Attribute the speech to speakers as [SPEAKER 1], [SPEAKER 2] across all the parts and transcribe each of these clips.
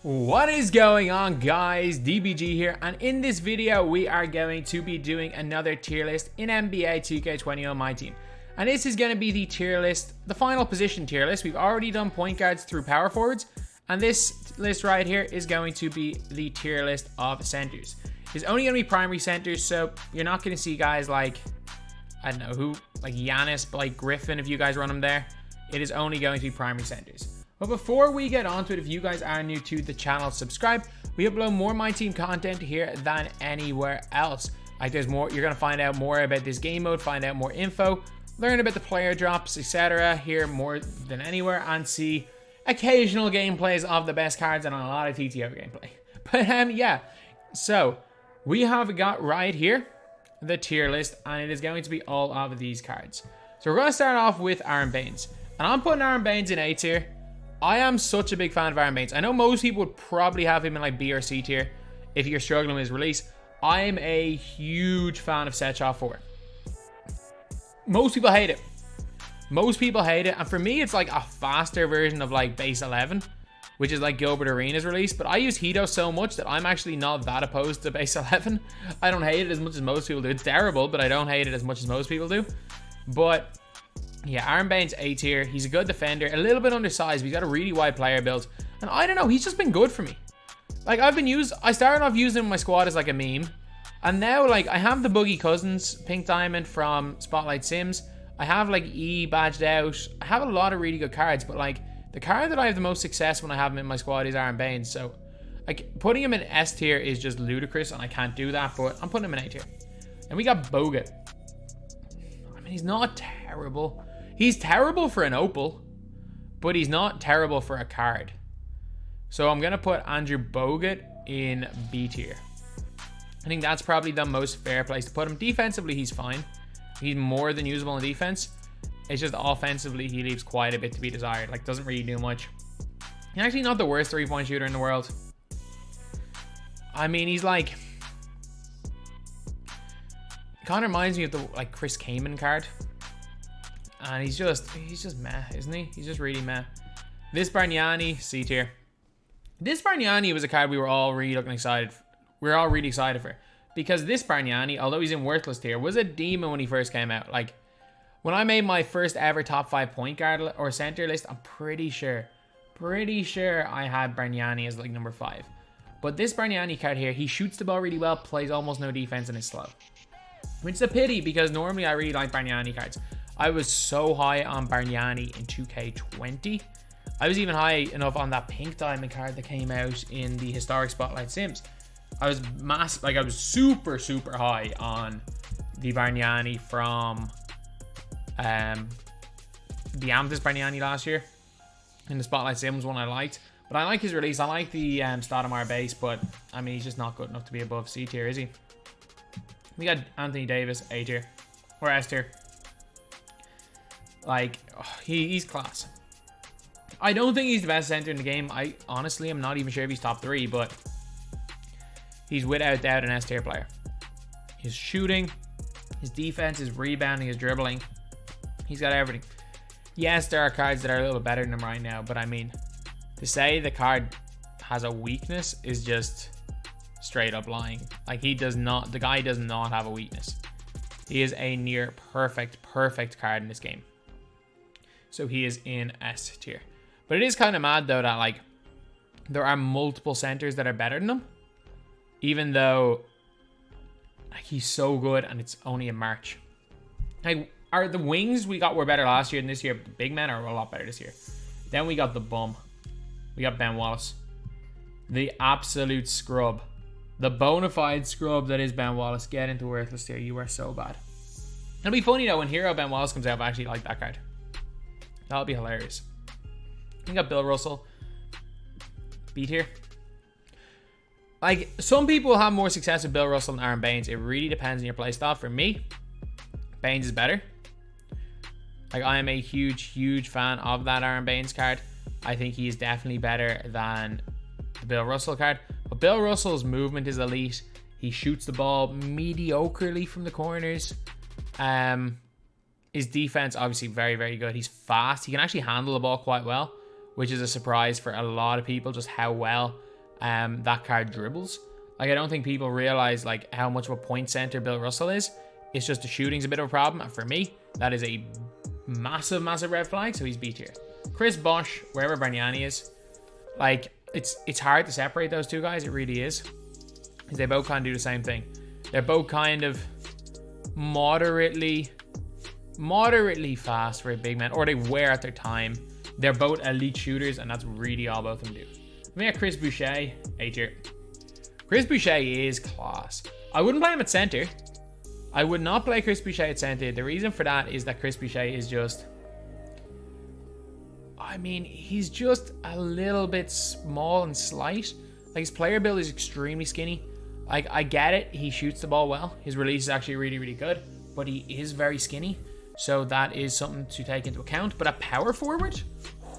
[SPEAKER 1] What is going on, guys? DBG here, and in this video we are going to be doing another tier list in NBA 2K21 MyTEAM. And this is going to be the tier list, the final position tier list. We've already done point guards through power forwards, and this list right here is going to be the tier list of centers. It's only going to be primary centers, so you're not going to see guys like, I don't know who, like Giannis, Blake Griffin, if you guys run them there. It is only going to be primary centers. But before we get on to it, if you guys are new to the channel, subscribe. We upload more MyTEAM content here than anywhere else. Like there's more, you're gonna find out more about this game mode, find out more info, learn about the player drops, etc. here more than anywhere, and see occasional gameplays of the best cards and a lot of TTO gameplay. But yeah, so we have got right here the tier list, and it is going to be all of these cards. So we're gonna start off with Aaron Baines, and I'm putting Aaron Baines in A tier. I am such a big fan of Aaron Baines. I know most people would probably have him in like B or C tier if you're struggling with his release. I'm a huge fan of set shot 4. Most people hate it. Most people hate it. And for me, it's like a faster version of like base 11, which is like Gilbert Arenas release. But I use Hito so much that I'm actually not that opposed to base 11. I don't hate it as much as most people do. It's terrible, but I don't hate it as much as most people do. But yeah, Aaron Baines A tier. He's a good defender, a little bit undersized, but he's got a really wide player build. And I don't know, he's just been good for me. Like I started off using him in my squad as like a meme. And now like I have the Boogie Cousins Pink Diamond from Spotlight Sims. I have like E badged out. I have a lot of really good cards, but like the card that I have the most success when I have him in my squad is Aaron Baines. So like putting him in S tier is just ludicrous and I can't do that, but I'm putting him in A tier. And we got Bogut. I mean, he's not terrible. He's terrible for an opal, but he's not terrible for a card. So I'm going to put Andrew Bogut in B tier. I think that's probably the most fair place to put him. Defensively, he's fine. He's more than usable in defense. It's just offensively, he leaves quite a bit to be desired. Like, doesn't really do much. He's actually not the worst three-point shooter in the world. I mean, he's like... kind of reminds me of the like Chris Kaman card. And he's just meh, isn't he? He's just really meh. This Bargnani, C tier. This Bargnani was a card we were all really excited for. Because this Bargnani, although he's in worthless tier, was a demon when he first came out. Like, when I made my first ever top 5 point guard or center list, I'm pretty sure I had Bargnani as like number 5. But this Bargnani card here, he shoots the ball really well, plays almost no defense, and is slow. Which is a pity, because normally I really like Bargnani cards. I was so high on Bargnani in 2K20. I was even high enough on that Pink Diamond card that came out in the historic Spotlight Sims. I was I was super high on the Bargnani from the Amethyst Bargnani last year in the Spotlight Sims one I liked. But I like his release. I like the Stoudemire base, but I mean, he's just not good enough to be above C tier, is he? We got Anthony Davis, A tier or S tier. Like, he's class. I don't think he's the best center in the game. I honestly am not even sure if he's top 3, but he's without doubt an S tier player. His shooting, his defense, his rebounding, his dribbling. He's got everything. Yes, there are cards that are a little better than him right now, but I mean, to say the card has a weakness is just straight up lying. Like, the guy does not have a weakness. He is a near perfect card in this game. So he is in S tier. But it is kind of mad though that like there are multiple centers that are better than him. Even though like, he's so good and it's only in March. Like, the wings we got were better last year than this year. The big men are a lot better this year. Then we got the bum. We got Ben Wallace. The absolute scrub. The bona fide scrub that is Ben Wallace. Get into worthless tier. You are so bad. It'll be funny though when Hero Ben Wallace comes out. I actually like that card. That'll be hilarious. We got Bill Russell. B tier. Like, some people have more success with Bill Russell than Aaron Baines. It really depends on your playstyle. For me, Baines is better. Like, I am a huge fan of that Aaron Baines card. I think he is definitely better than the Bill Russell card. But Bill Russell's movement is elite. He shoots the ball mediocrely from the corners. His defense, obviously, very good. He's fast. He can actually handle the ball quite well, which is a surprise for a lot of people, just how well that card dribbles. Like, I don't think people realize like how much of a point center Bill Russell is. It's just the shooting's a bit of a problem, and for me, that is a massive, massive red flag. So he's B tier. Chris Bosh, wherever Bargnani is, like it's hard to separate those two guys. It really is, because they both kind of do the same thing. They're both kind of moderately fast for a big man, or they wear at their time. They're both elite shooters, and that's really all both of them do. We got Chris Boucher, A tier. Chris Boucher is class. I wouldn't play him at center. I would not play Chris Boucher at center. The reason for that is that Chris Boucher is just, I mean, he's just a little bit small and slight. Like, his player build is extremely skinny. Like, I get it. He shoots the ball well. His release is actually really, really good, but he is very skinny. So that is something to take into account. But a power forward,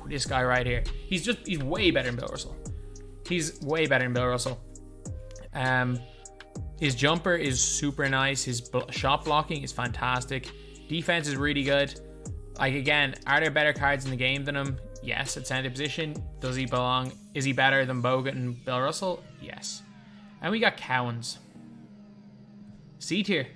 [SPEAKER 1] this guy right here, he's way better than Bill Russell. He's way better than Bill Russell. His jumper is super nice. His shot blocking is fantastic. Defense is really good. Like, again, are there better cards in the game than him? Yes, at center position. Does he belong? Is he better than Bogut and Bill Russell? Yes. And we got Cowens. C tier.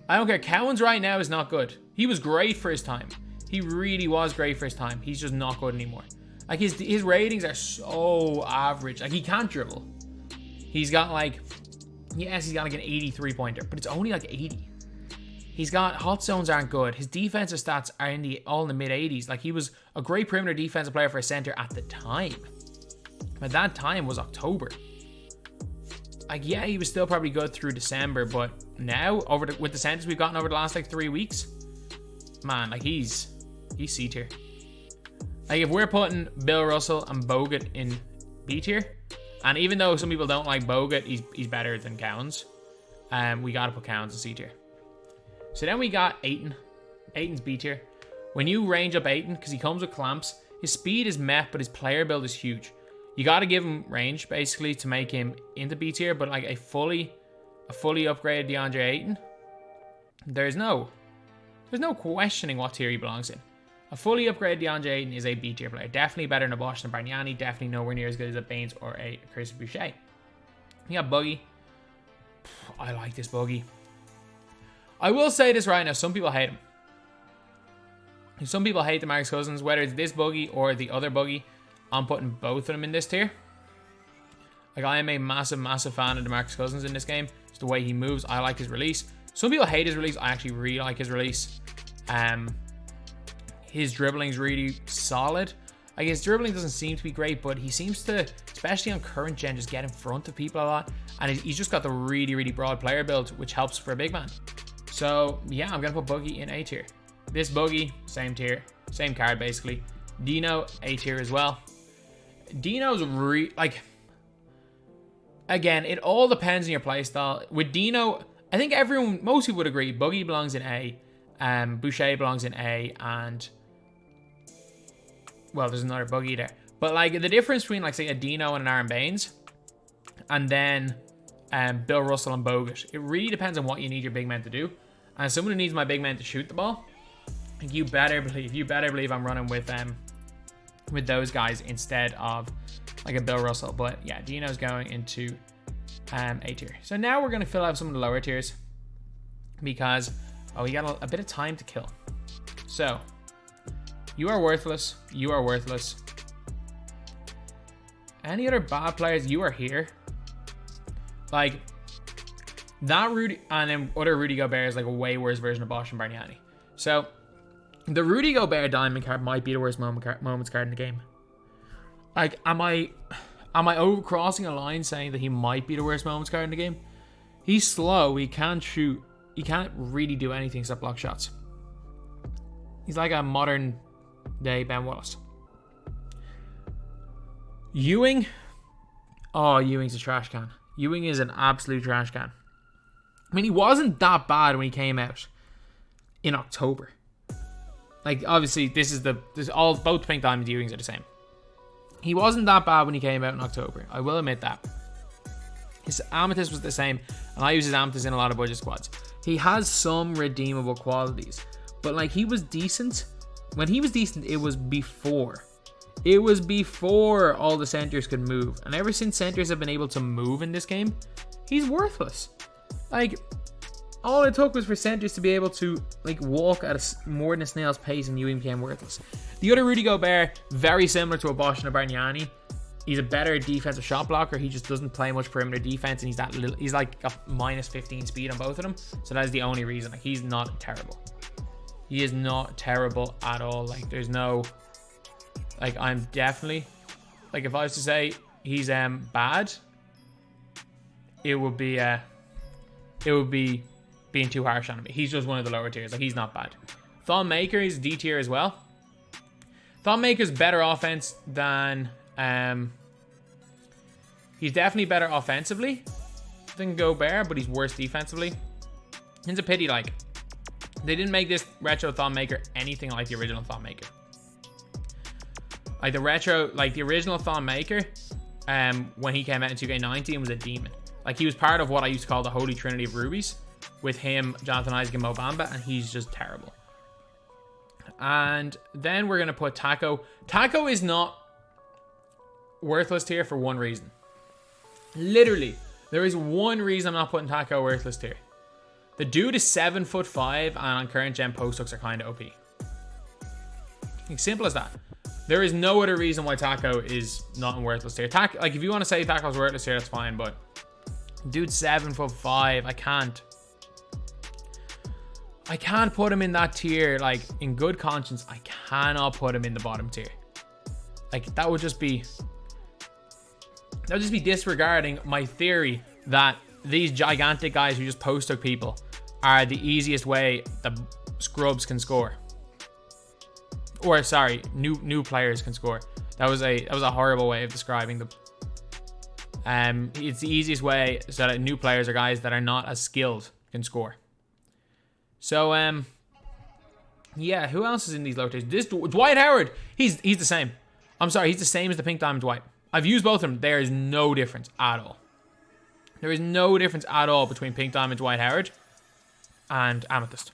[SPEAKER 1] I don't care. Cowens right now is not good. He was great for his time. He really was great for his time. He's just not good anymore. Like, his ratings are so average. Like, he can't dribble. He's got like, yes, he's got like an 83 pointer, but it's only like 80. He's got hot zones aren't good. His defensive stats are all in the mid 80s. Like, he was a great perimeter defensive player for a center at the time. But that time was October. Like, yeah, he was still probably good through December, but now with the centers we've gotten over the last like 3 weeks, man, like he's C tier. Like, if we're putting Bill Russell and Bogut in B tier, and even though some people don't like Bogut, he's better than Cowens. We gotta put Cowens in C tier. So then we got Ayton. Ayton's B tier. When you range up Ayton, because he comes with clamps, his speed is meh, but his player build is huge. You gotta give him range basically to make him into B tier, but like a fully upgraded DeAndre Ayton, there's no questioning what tier he belongs in. A fully upgraded DeAndre Ayton is a B tier player. Definitely better than a Bosh and Bargnani. Definitely nowhere near as good as a Baines or a Chris Boucher. We got Buggy. I like this Buggy. I will say this right now. Some people hate him. Some people hate DeMarcus Cousins. Whether it's this Buggy or the other Buggy, I'm putting both of them in this tier. Like, I am a massive, massive fan of DeMarcus Cousins in this game. It's the way he moves. I like his release. Some people hate his release. I actually really like his release. His dribbling is really solid. Like, his dribbling doesn't seem to be great, but he seems to, especially on current gen, just get in front of people a lot. And he's just got the really, really broad player build, which helps for a big man. So, yeah, I'm going to put Buggy in A tier. This Buggy, same tier. Same card, basically. Dino, A tier as well. Dino's like, again, it all depends on your playstyle. With Dino, I think most people would agree, Buggy belongs in A, Boucher belongs in A, and, well, there's another Buggy there. But, like, the difference between, like, say, a Dino and an Aaron Baines, and then Bill Russell and Bogut, it really depends on what you need your big man to do. And as someone who needs my big man to shoot the ball, you better believe I'm running with those guys instead of like a Bill Russell. But yeah, Dino's going into A tier. So now we're going to fill out some of the lower tiers because we got a bit of time to kill. So you are worthless. You are worthless. Any other bad players? You are here. Like that Rudy, and then other Rudy Gobert is like a way worse version of Bosh and Bargnani. So the Rudy Gobert diamond card might be the worst moments card in the game. Like, am I over crossing a line saying that he might be the worst moments card in the game? He's slow. He can't shoot. He can't really do anything except block shots. He's like a modern day Ben Wallace. Ewing. Oh, Ewing's a trash can. Ewing is an absolute trash can. I mean, he wasn't that bad when he came out in October. Like, obviously, both Pink Diamond Ewings are the same. He wasn't that bad when he came out in October. I will admit that. His Amethyst was the same, and I use his Amethyst in a lot of budget squads. He has some redeemable qualities, but like, he was decent. When he was decent, it was before It was before all the centers could move. And ever since centers have been able to move in this game, he's worthless. Like, all it took was for centers to be able to like walk at more than a snail's pace, and you became worthless. The other Rudy Gobert, very similar to a Boston or Bargnani. He's a better defensive shot blocker. He just doesn't play much perimeter defense, and he's like a minus 15 speed on both of them. So that is the only reason. Like, he's not terrible. He is not terrible at all. Like, there's no, like, I'm definitely, like, if I was to say he's bad, it would be being too harsh on him. He's just one of the lower tiers. Like, he's not bad. Thon Maker is D tier as well. Thon Maker's better offense than he's definitely better offensively than Gobert, but he's worse defensively. It's a pity, like, they didn't make this retro Thon Maker anything like the original Thon Maker. Like, the original Thon Maker, when he came out in 2K19, was a demon. Like, he was part of what I used to call the Holy Trinity of Rubies, with him, Jonathan Isaac, and Mo Bamba, and he's just terrible. And then we're going to put Taco. Taco is not worthless tier for one reason. Literally, there is one reason I'm not putting Taco worthless tier. The dude is 7'5", and on current gen post hooks are kind of OP. Like, simple as that. There is no other reason why Taco is not in worthless tier. Like, if you want to say Taco's worthless tier, that's fine, but dude's 7'5". I can't put him in that tier. Like, in good conscience, I cannot put him in the bottom tier. Like, that would just be disregarding my theory that these gigantic guys who just post hook people are the easiest way the scrubs can score. Or sorry, new players can score. That was a horrible way of describing them. It's the easiest way so that new players or guys that are not as skilled can score. So yeah, who else is in these low tiers? This Dwight Howard, he's the same. I'm sorry, he's the same as the Pink Diamond Dwight. I've used both of them. There is no difference at all. There is no difference at all between Pink Diamond Dwight Howard and Amethyst.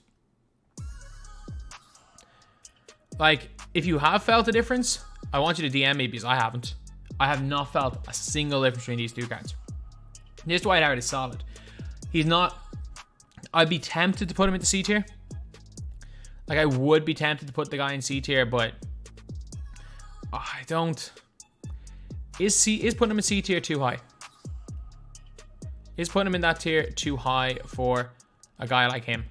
[SPEAKER 1] Like, if you have felt a difference, I want you to DM me, because I haven't. I have not felt a single difference between these two cards. This Dwight Howard is solid. He's not... I'd be tempted to put him into C tier. Like, I would be tempted to put the guy in C tier, but I don't... Is putting him in C tier too high? Is putting him in that tier too high for a guy like him?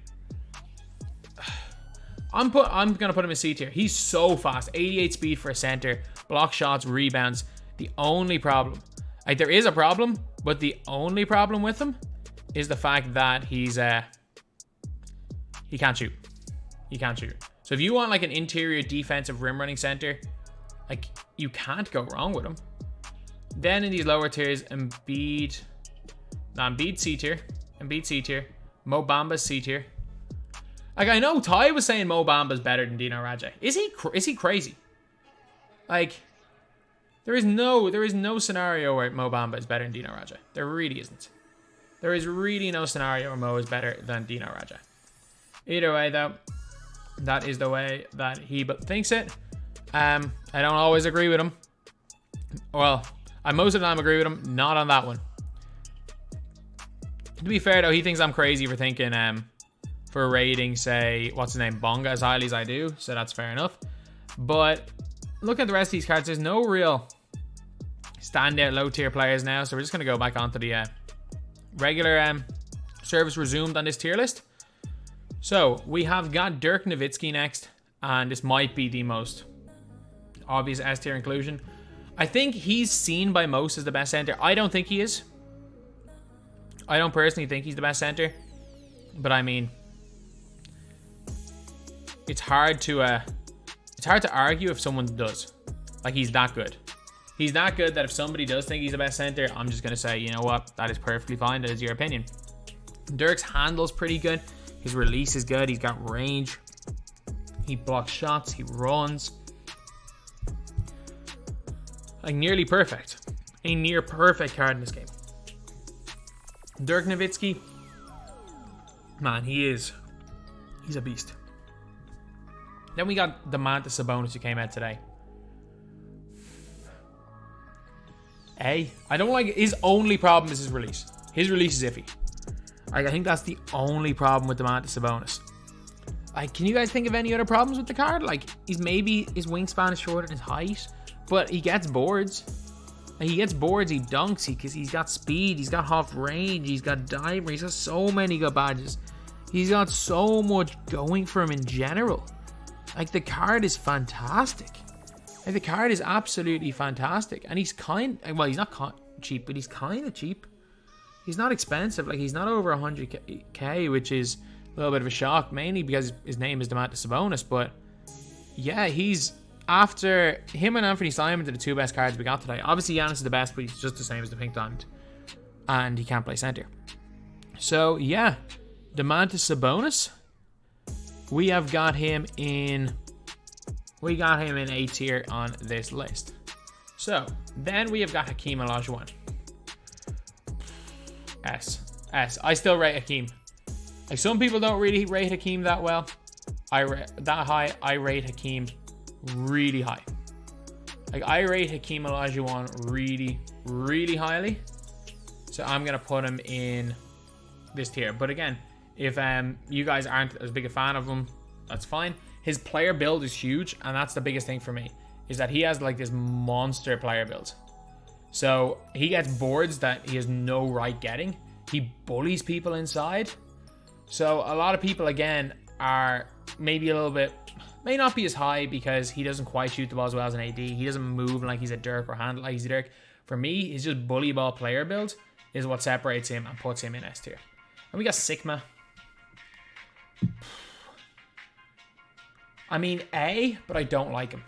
[SPEAKER 1] I'm gonna put him in C tier. He's so fast. 88 speed for a center. Block shots, rebounds. The only problem, like, there is a problem, but the only problem with him is the fact that he can't shoot. He can't shoot. So if you want like an interior defensive rim running center, like, you can't go wrong with him. Then in these lower tiers, Embiid C tier. Embiid C tier. Mo Bamba C tier. Like, I know Ty was saying Mo Bamba's better than Dino Radja. Is he crazy? Like, there is no scenario where Mo Bamba is better than Dino Radja. There really isn't. There is really no scenario where Mo is better than Dino Radja. Either way, though, that is the way that he thinks it. I don't always agree with him. Well, I most of the time agree with him. Not on that one. To be fair, though, he thinks I'm crazy for thinking for rating, say, what's his name, Bonga as highly as I do. So that's fair enough. But look at the rest of these cards. There's no real standout low tier players now. So we're just going to go back onto the regular service resumed on this tier list. So we have got Dirk Nowitzki next. And this might be the most obvious S tier inclusion. I think he's seen by most as the best center. I don't think he is. I don't personally think he's the best center. But I mean, it's hard to argue if someone does. Like, he's that good. He's that good that if somebody does think he's the best center, I'm just going to say, you know what? That is perfectly fine. That is your opinion. Dirk's handle's pretty good. His release is good. He's got range. He blocks shots. He runs. Like, nearly perfect. A near perfect card in this game. Dirk Nowitzki, man, he's a beast. Then we got Domantas Sabonis, who came out today. A. I don't like his only problem is his release. His release is iffy. Like, I think that's the only problem with Domantas Sabonis. Like, can you guys think of any other problems with the card? Like, maybe his wingspan is shorter than his height, but he gets boards. Like, he gets boards, he dunks, because he's got speed, he's got half range, he's got diver, he's got so many good badges. He's got so much going for him in general. Like, the card is fantastic. Like, the card is absolutely fantastic. And he's well, he's not cheap, but he's kind of cheap. He's not expensive. Like, he's not over 100k, which is a little bit of a shock, mainly because his name is Domantas Sabonis. But yeah, he's after him and Anthony Simon are the two best cards we got today. Obviously, Giannis is the best, but he's just the same as the Pink Diamond, and he can't play center. So yeah, Domantas Sabonis, we have got him in. We got him in A tier on this list. So then we have got Hakeem Olajuwon. S. I still rate Hakeem. Like, some people don't really rate Hakeem that well. I rate Hakeem really high. Like, I rate Hakeem Olajuwon really, really highly. So I'm gonna put him in this tier. But again, if you guys aren't as big a fan of him, that's fine. His player build is huge, and that's the biggest thing for me, is that he has like this monster player build. So he gets boards that he has no right getting. He bullies people inside. So a lot of people, again, are maybe a little bit, may not be as high because he doesn't quite shoot the ball as well as an AD. He doesn't move like he's a Dirk or handle like he's a Dirk. For me, his just bully ball player build is what separates him and puts him in S tier. And we got Sigma. I mean, A, but I don't like him.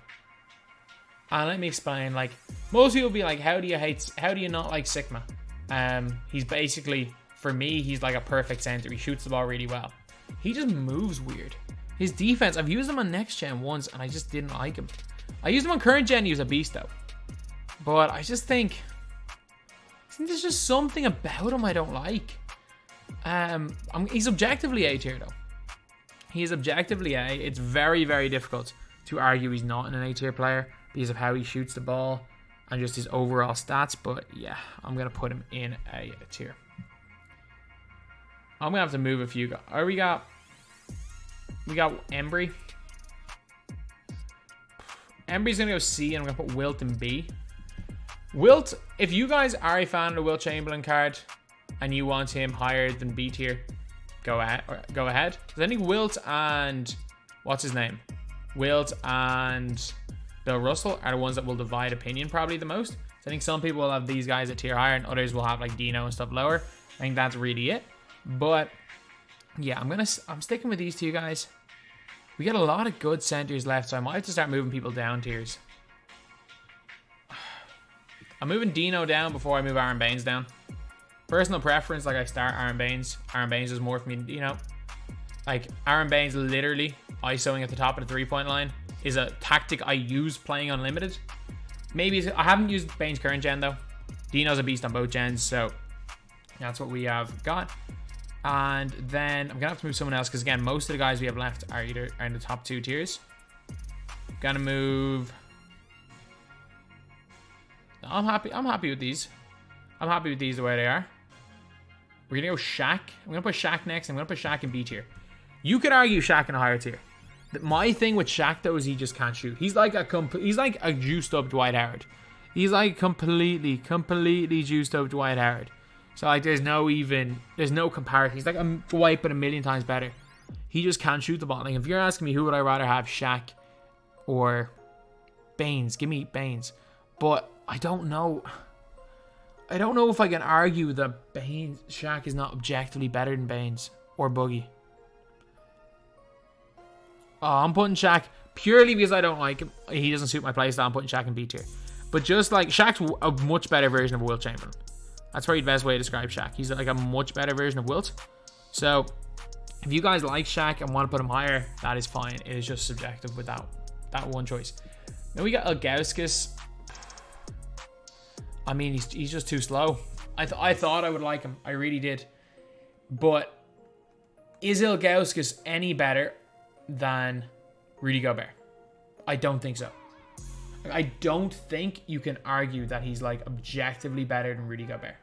[SPEAKER 1] And let me explain. Like, most people will be like, how do you not like Sigma? He's basically, for me, he's like a perfect center. He shoots the ball really well. He just moves weird. His defense, I've used him on next gen once, and I just didn't like him. I used him on current gen, he was a beast though. But I think there's just something about him I don't like. He's objectively A tier though. He is objectively A. It's very, very difficult to argue he's not an A tier player because of how he shoots the ball and just his overall stats. But yeah, I'm going to put him in A tier. I'm going to have to move a few guys. We got Embry. Embry's going to go C, and I'm going to put Wilt in B. Wilt, if you guys are a fan of the Wilt Chamberlain card and you want him higher than B tier, go ahead. Because I think Wilt and what's his name? Wilt and Bill Russell are the ones that will divide opinion probably the most. So I think some people will have these guys a tier higher, and others will have like Dino and stuff lower. I think that's really it. But yeah, I'm sticking with these two guys. We got a lot of good centers left, so I might have to start moving people down tiers. I'm moving Dino down before I move Aaron Baines down. Personal preference, like I start Aaron Baines. Aaron Baines is more for me, you know. Like, Aaron Baines literally ISOing at the top of the three-point line is a tactic I use playing unlimited. Maybe I haven't used Baines current gen though. Dino's a beast on both gens, so that's what we have got. And then I'm gonna have to move someone else because again, most of the guys we have left are in the top two tiers. Gonna move. I'm happy with these. I'm happy with these the way they are. We're gonna go Shaq. I'm gonna put Shaq next. I'm gonna put Shaq in B tier. You could argue Shaq in a higher tier. My thing with Shaq though is he just can't shoot. He's like a juiced up Dwight Howard. He's like completely juiced up Dwight Howard. So like there's no comparison. He's like a Dwight but a million times better. He just can't shoot the ball. Like if you're asking me who would I rather have, Shaq or Baines, give me Baines. But I don't know if I can argue that Shaq is not objectively better than Baines or Boogie. Oh, I'm putting Shaq purely because I don't like him. He doesn't suit my playstyle. I'm putting Shaq in B tier. But just like Shaq's a much better version of Wilt Chamberlain. That's probably the best way to describe Shaq. He's like a much better version of Wilt. So if you guys like Shaq and want to put him higher, that is fine. It is just subjective with that one choice. Then we got Ilgauskas. I mean, he's just too slow. I thought I would like him. I really did. But is Ilgauskas any better than Rudy Gobert? I don't think so. Like, I don't think you can argue that he's like objectively better than Rudy Gobert.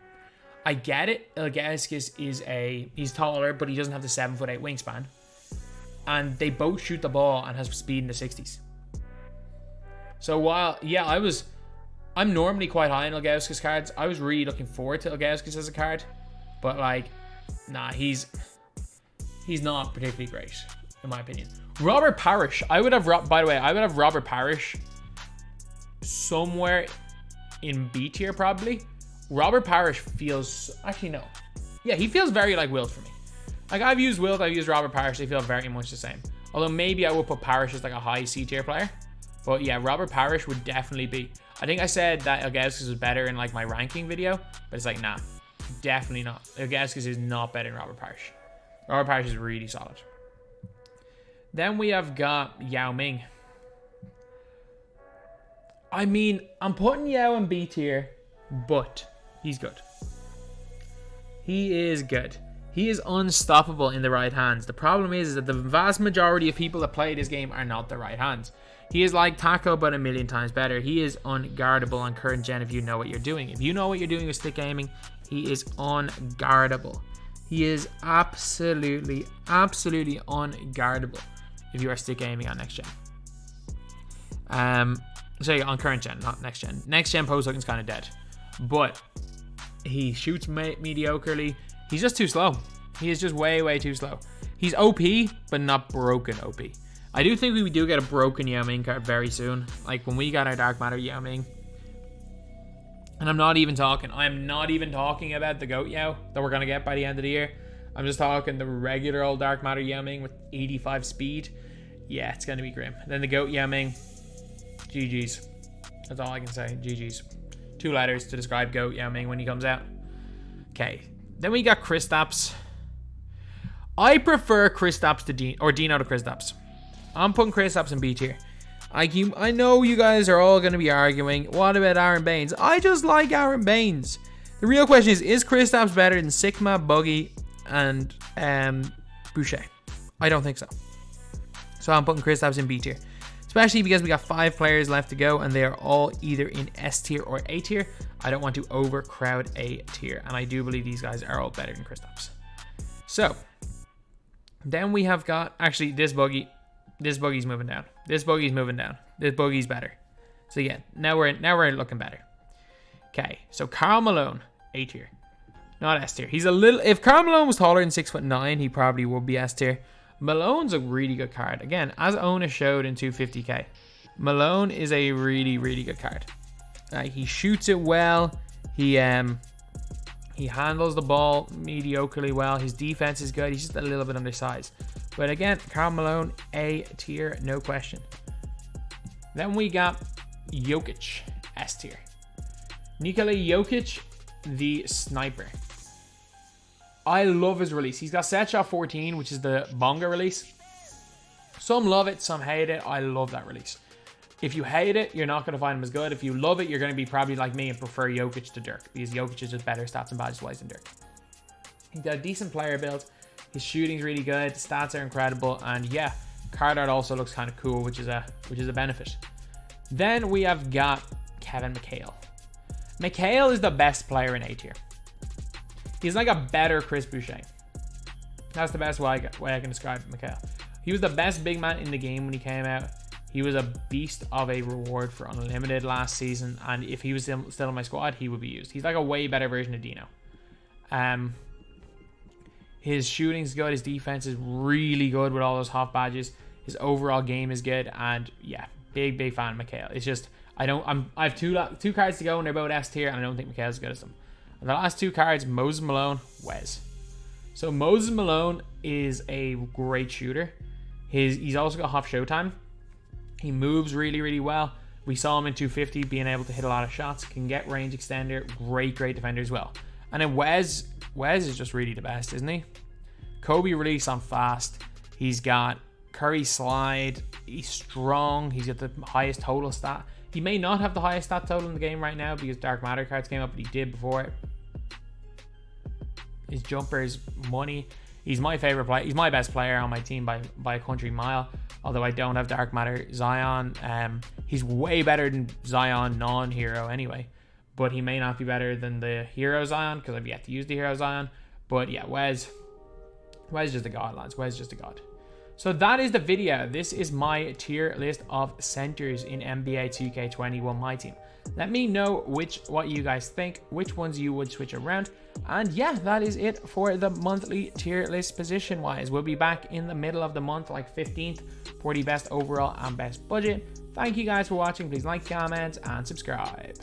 [SPEAKER 1] I get it. Ilgauskas he's taller, but he doesn't have the 7'8" wingspan. And they both shoot the ball and has speed in the 60s. So while, yeah, I'm normally quite high on Ilgauskas cards. I was really looking forward to Ilgauskas as a card. But like, nah, he's not particularly great, in my opinion. Robert Parrish. By the way, I would have Robert Parrish somewhere in B tier probably. Robert Parrish feels, actually no. Yeah, he feels very like Wilt for me. Like I've used Wilt, I've used Robert Parrish, they feel very much the same. Although maybe I would put Parrish as like a high C tier player. But yeah, Robert Parrish would definitely be. I think I said that Ilgauskas was better in like my ranking video, but it's like, nah, definitely not. Ilgauskas is not better than Robert Parrish. Robert Parrish is really solid. Then we have got Yao Ming. I mean, I'm putting Yao in B tier, but he's good. He is good. He is unstoppable in the right hands. The problem is that the vast majority of people that play this game are not the right hands. He is like Taco, but a million times better. He is unguardable on current gen if you know what you're doing. If you know what you're doing with stick aiming, he is unguardable. He is absolutely unguardable if you are stick aiming on next gen. Sorry, on current gen, not next gen. Next gen post hooking's kind of dead. But he shoots mediocrely. He's just too slow. He is just way too slow. He's OP, but not broken OP. I do think we do get a broken Yao Ming card very soon. Like when we got our Dark Matter Yao Ming. And I am not even talking about the GOAT Yao that we're going to get by the end of the year. I'm just talking the regular old Dark Matter Yao Ming with 85 speed. Yeah, it's going to be grim. Then the GOAT Yao Ming. GG's. That's all I can say. GG's. 2 letters to describe GOAT Yao Ming when he comes out. Okay. Then we got Kristaps. I prefer Kristaps to Dino to Kristaps. I'm putting Kristaps in B tier. I know you guys are all going to be arguing, what about Aaron Baines? I just like Aaron Baines. The real question is Kristaps better than Sigma, Buggy, and Boucher? I don't think so. So I'm putting Kristaps in B tier. Especially because we got 5 players left to go and they are all either in S tier or A tier. I don't want to overcrowd A tier. And I do believe these guys are all better than Kristaps. So, then we have got, actually this buggy's moving down. This buggy's moving down. This buggy's better. So yeah, now we're looking better. Okay, so Karl Malone, A tier. Not S tier. He's a little, if Karl Malone was taller than 6'9", he probably would be S tier. Malone's a really good card. Again, as Ona showed in 250k, Malone is a really good card. He shoots it well. He handles the ball mediocrely well. His defense is good. He's just a little bit undersized. But again, Karl Malone, A tier, no question. Then we got Jokic, S tier. Nikola Jokic, the sniper. I love his release. He's got set shot 14, which is the Bonga release. Some love it, some hate it. I love that release. If you hate it, you're not going to find him as good. If you love it, you're going to be probably like me and prefer Jokic to Dirk, because Jokic is just better stats and badges wise than Dirk. He's got a decent player build. His shooting's really good. The stats are incredible. And yeah, card art also looks kind of cool, which is a benefit. Then we have got Kevin McHale. McHale is the best player in A tier. He's like a better Chris Boucher. That's the best way I can describe McHale. He was the best big man in the game when he came out. He was a beast of a reward for Unlimited last season. And if he was still in my squad, he would be used. He's like a way better version of Dino. His shooting's good. His defense is really good with all those hot badges. His overall game is good. And yeah, big fan of McHale. It's just, I have two cards to go and they're both S tier. And I don't think McHale's as good as them. And the last 2 cards, Moses Malone, Wes. So Moses Malone is a great shooter. He's also got half showtime. He moves really well. We saw him in 250 being able to hit a lot of shots. Can get range extender. Great defender as well. And then Wes is just really the best, isn't he? Kobe release on fast. He's got Curry slide. He's strong. He's got the highest total stat. He may not have the highest stat total in the game right now because Dark Matter cards came up, but he did before it. His jumper is money. He's my favorite player. He's my best player on my team by a country mile. although I don't have Dark Matter. Zion, he's way better than Zion non-hero anyway, but he may not be better than the hero Zion because I've yet to use the hero Zion. But yeah, Wes just a god, lads. Wes just a god. So that is the video. This is my tier list of centers in NBA 2K21 MyTEAM. Let me know what you guys think, which ones you would switch around. And yeah, that is it for the monthly tier list position wise. We'll be back in the middle of the month, like 15th, for the best overall and best budget. Thank you guys for watching. Please like, comment, and subscribe.